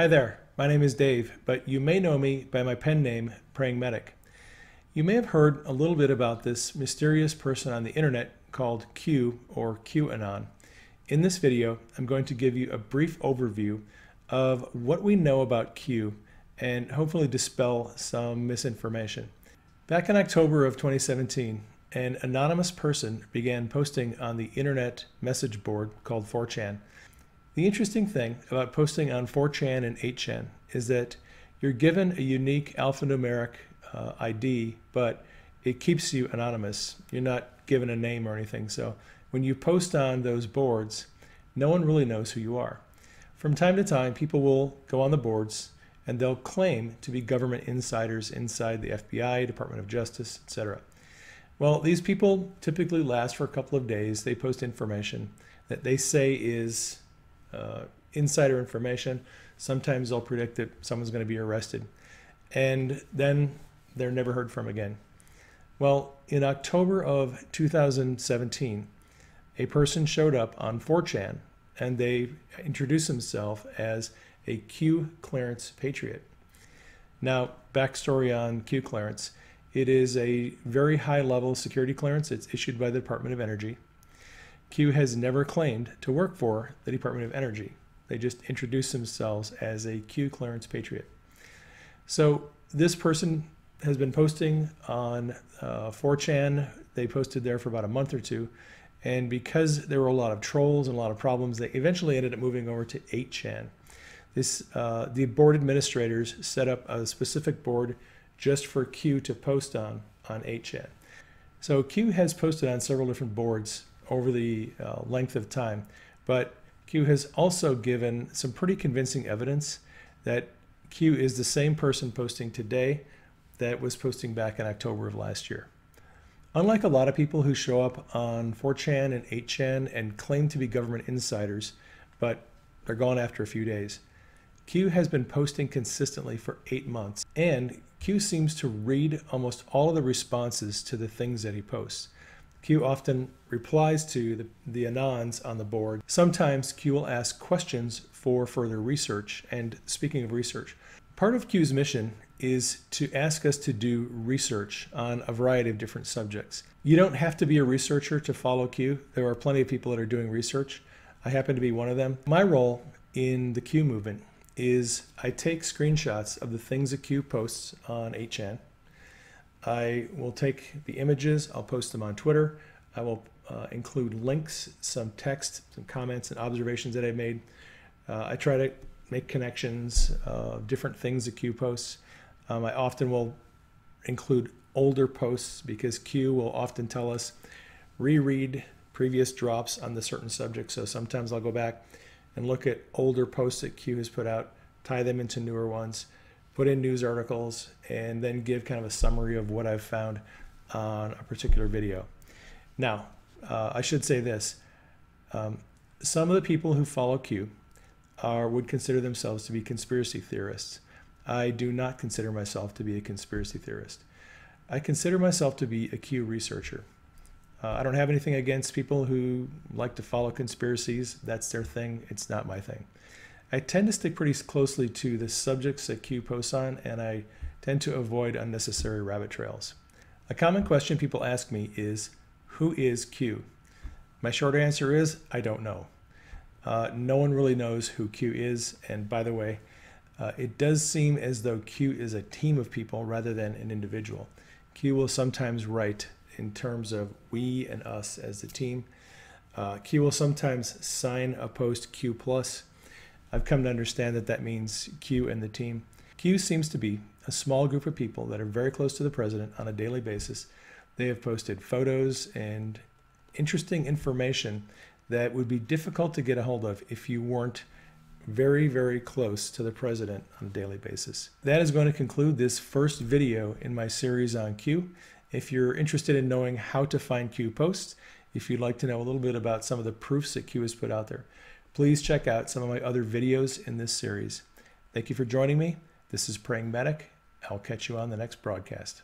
Hi there, my name is Dave, but you may know me by my pen name, Praying Medic. You may have heard a little bit about this mysterious person on the internet called Q or QAnon. In this video, I'm going to give you a brief overview of what we know about Q and hopefully dispel some misinformation. Back in October of 2017, an anonymous person began posting on the internet message board called 4chan. The interesting thing about posting on 4chan and 8chan is that you're given a unique alphanumeric ID, but it keeps you anonymous. You're not given a name or anything. So when you post on those boards, no one really knows who you are. From time to time, people will go on the boards and they'll claim to be government insiders inside the FBI, Department of Justice, etc. Well, these people typically last for a couple of days. They post information that they say is insider information. Sometimes they'll predict that someone's going to be arrested, and then they're never heard from again. Well, in October of 2017, a person showed up on 4chan and they introduced himself as a Q clearance patriot. Now, backstory on Q clearance. It is a very high level security clearance. It's issued by the Department of Energy. Q has never claimed to work for the Department of Energy. They just introduce themselves as a Q clearance patriot. So this person has been posting on 4chan. They posted there for about a month or two. And because there were a lot of trolls and a lot of problems, they eventually ended up moving over to 8chan. The board administrators set up a specific board just for Q to post on 8chan. So Q has posted on several different boards over the length of time, but Q has also given some pretty convincing evidence that Q is the same person posting today that was posting back in October of last year. Unlike a lot of people who show up on 4chan and 8chan and claim to be government insiders, but they're gone after a few days, Q has been posting consistently for 8 months, and Q seems to read almost all of the responses to the things that he posts. Q often replies to the anons on the board. Sometimes Q will ask questions for further research. And speaking of research, part of Q's mission is to ask us to do research on a variety of different subjects. You don't have to be a researcher to follow Q. There are plenty of people that are doing research. I happen to be one of them. My role in the Q movement is I take screenshots of the things that Q posts on 8chan. I will take the images, I'll post them on Twitter. I will include links, some text, some comments and observations that I made. I try to make connections of different things that Q posts. I often will include older posts because Q will often tell us reread previous drops on the certain subject. So sometimes I'll go back and look at older posts that Q has put out, tie them into newer ones, put in news articles, and then give kind of a summary of what I've found on a particular video. Now, I should say this. Some of the people who follow Q would consider themselves to be conspiracy theorists. I do not consider myself to be a conspiracy theorist. I consider myself to be a Q researcher. I don't have anything against people who like to follow conspiracies. That's their thing. It's not my thing. I tend to stick pretty closely to the subjects that Q posts on, and I tend to avoid unnecessary rabbit trails. A common question people ask me is, who is Q? My short answer is, I don't know. No one really knows who Q is, and by the way, it does seem as though Q is a team of people rather than an individual. Q will sometimes write in terms of we and us as the team. Q will sometimes sign a post Q+. I've come to understand that that means Q and the team. Q seems to be a small group of people that are very close to the president on a daily basis. They have posted photos and interesting information that would be difficult to get a hold of if you weren't very, very close to the president on a daily basis. That is going to conclude this first video in my series on Q. If you're interested in knowing how to find Q posts, if you'd like to know a little bit about some of the proofs that Q has put out there, please check out some of my other videos in this series. Thank you for joining me. This is Praying Medic. I'll catch you on the next broadcast.